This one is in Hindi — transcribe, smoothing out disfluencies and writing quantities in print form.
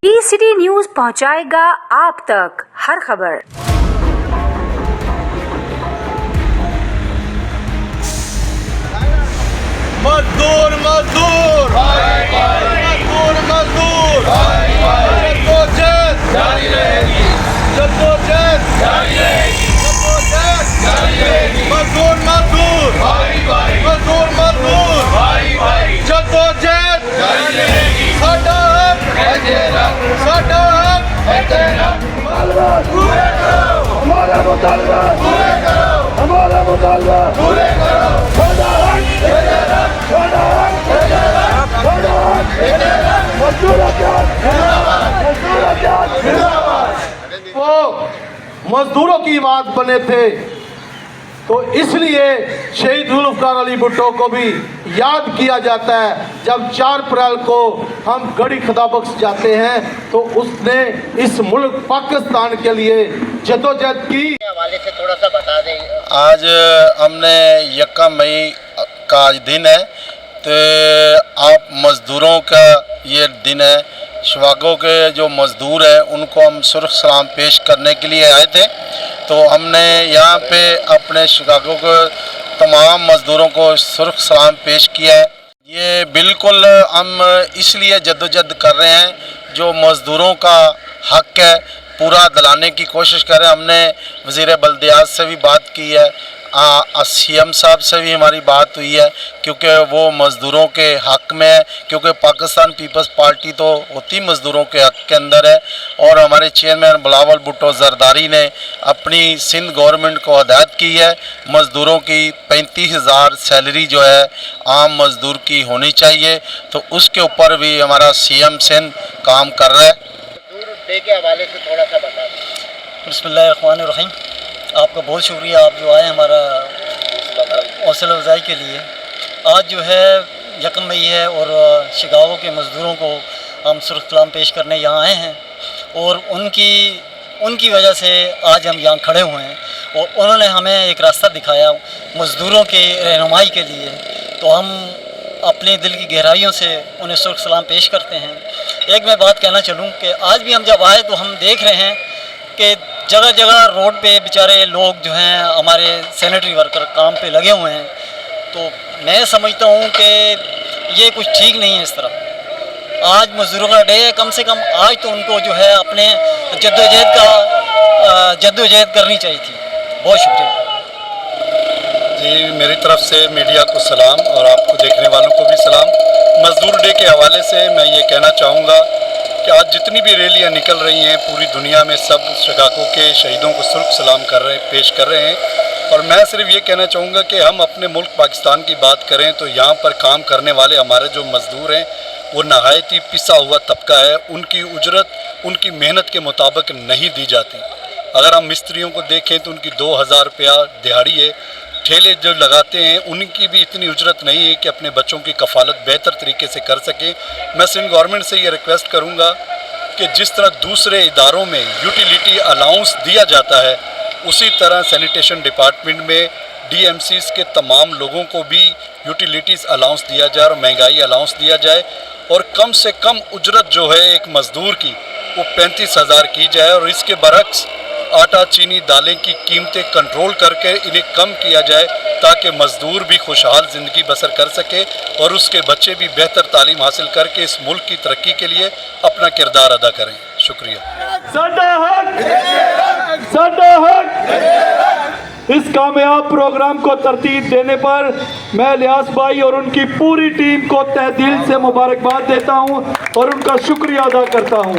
सिटी न्यूज पहुंचाएगा आप तक हर खबर। मजदूर मजदूर मजदूर मजदूर जद्दोजहद जारी रहेगी, जद्दोजहद जारी रहेगी, जद्दोजहद जारी रहेगी। मजदूर मजदूर मजदूर मजदूर जद्दोजहद जारी रहेगी। साडा हक है तेरा, साडा हक है तेरा। पूरे करो हमारा मुतालबा, पूरे करो हमारा मुतालबा, पूरे करो। साडा हक है तेरा, साडा हक है तेरा, साडा हक है तेरा। मजदूर आजाद जिंदाबाद, मजदूर आजाद जिंदाबाद। वो मजदूरों की बात बने थे तो इसलिए शहीद जुल्फ़िकार अली भुट्टो को भी याद किया जाता है। जब 4 अप्रैल को हम गड़ी खुदाबख्श जाते हैं तो उसने इस मुल्क पाकिस्तान के लिए जद्दोजहद की। हवाले से थोड़ा सा बता दें। आज हमने 1 मई का दिन है, तो आप मज़दूरों का ये दिन है। शिकागो के जो मज़दूर हैं उनको हम सुर्ख सलाम पेश करने के लिए आए थे। तो हमने यहाँ पे अपने शिकागो के तमाम मज़दूरों को सुर्ख सलाम पेश किया है। ये बिल्कुल हम इसलिए जद्दोजहद कर रहे हैं, जो मज़दूरों का हक़ है पूरा दिलाने की कोशिश कर रहे हैं। हमने वज़ीर बल्दियात से भी बात की है, CM साहब से भी हमारी बात हुई है, क्योंकि वो मज़दूरों के हक़ में है। क्योंकि पाकिस्तान पीपल्स पार्टी तो होती मज़दूरों के हक़ के अंदर है। और हमारे चेयरमैन बिलावल भुट्टो जरदारी ने अपनी सिंध गवर्नमेंट को हदायत की है, मज़दूरों की 35,000 सैलरी जो है आम मज़दूर की होनी चाहिए। तो उसके ऊपर भी हमारा CM सिंध काम कर रहा है। मजदूर डे के हवाले से थोड़ा सा बता दें। बिस्मिल्लाहिर्रहमानिर्रहीम। आपका बहुत शुक्रिया, आप जो आए हमारा हौसला अफजाई के लिए। आज जो है 1 मई है और शिकागो के मज़दूरों को हम सुर्ख सलाम पेश करने यहाँ आए हैं और उनकी वजह से आज हम यहाँ खड़े हुए हैं और उन्होंने हमें एक रास्ता दिखाया मज़दूरों के रहनुमाई के लिए। तो हम अपने दिल की गहराइयों से उन्हें सुर्ख सलाम पेश करते हैं। एक मैं बात कहना चलूँ कि आज भी हम जब आए तो हम देख रहे हैं कि जगह जगह रोड पे बेचारे लोग जो हैं हमारे सैनिटरी वर्कर काम पे लगे हुए हैं। तो मैं समझता हूँ कि ये कुछ ठीक नहीं है। इस तरह आज मज़दूरों का डे है, कम से कम आज तो उनको जो है अपने जद्दोजहद करनी चाहिए थी। बहुत शुक्रिया जी, मेरी तरफ से मीडिया को सलाम और आपको देखने वालों को भी सलाम। मज़दूर डे के हवाले से मैं ये कहना चाहूँगा कि आज जितनी भी रैलियाँ निकल रही हैं पूरी दुनिया में, सब शिकागो के शहीदों को सुर्ख सलाम पेश कर रहे हैं। और मैं सिर्फ ये कहना चाहूँगा कि हम अपने मुल्क पाकिस्तान की बात करें तो यहाँ पर काम करने वाले हमारे जो मज़दूर हैं वो नहायत ही पिसा हुआ तबका है। उनकी उजरत उनकी मेहनत के मुताबिक नहीं दी जाती। अगर हम मिस्त्रियों को देखें तो उनकी 2,000 रुपया दिहाड़ी है। ठेले जो लगाते हैं उनकी भी इतनी उजरत नहीं है कि अपने बच्चों की कफ़ालत बेहतर तरीके से कर सकें। मैं सिंध गवर्नमेंट से ये रिक्वेस्ट करूँगा कि जिस तरह दूसरे इदारों में यूटिलिटी अलाउंस दिया जाता है, उसी तरह सैनिटेशन डिपार्टमेंट में DMCs के तमाम लोगों को भी यूटिलिटीज़ अलाउंस दिया जाए और महंगाई अलाउंस दिया जाए। और कम से कम उजरत जो है एक मज़दूर की वो 35,000 की जाए। और इसके बरक्स आटा, चीनी, दालें की कीमतें कंट्रोल करके इन्हें कम किया जाए, ताकि मज़दूर भी खुशहाल ज़िंदगी बसर कर सके और उसके बच्चे भी बेहतर तालीम हासिल करके इस मुल्क की तरक्की के लिए अपना किरदार अदा करें। शुक्रिया। साडा हक, साडा हक। इस कामयाब प्रोग्राम को तरतीब देने पर मैं इलियास भाई और उनकी पूरी टीम को तहे दिल से मुबारकबाद देता हूं और उनका शुक्रिया अदा करता हूं।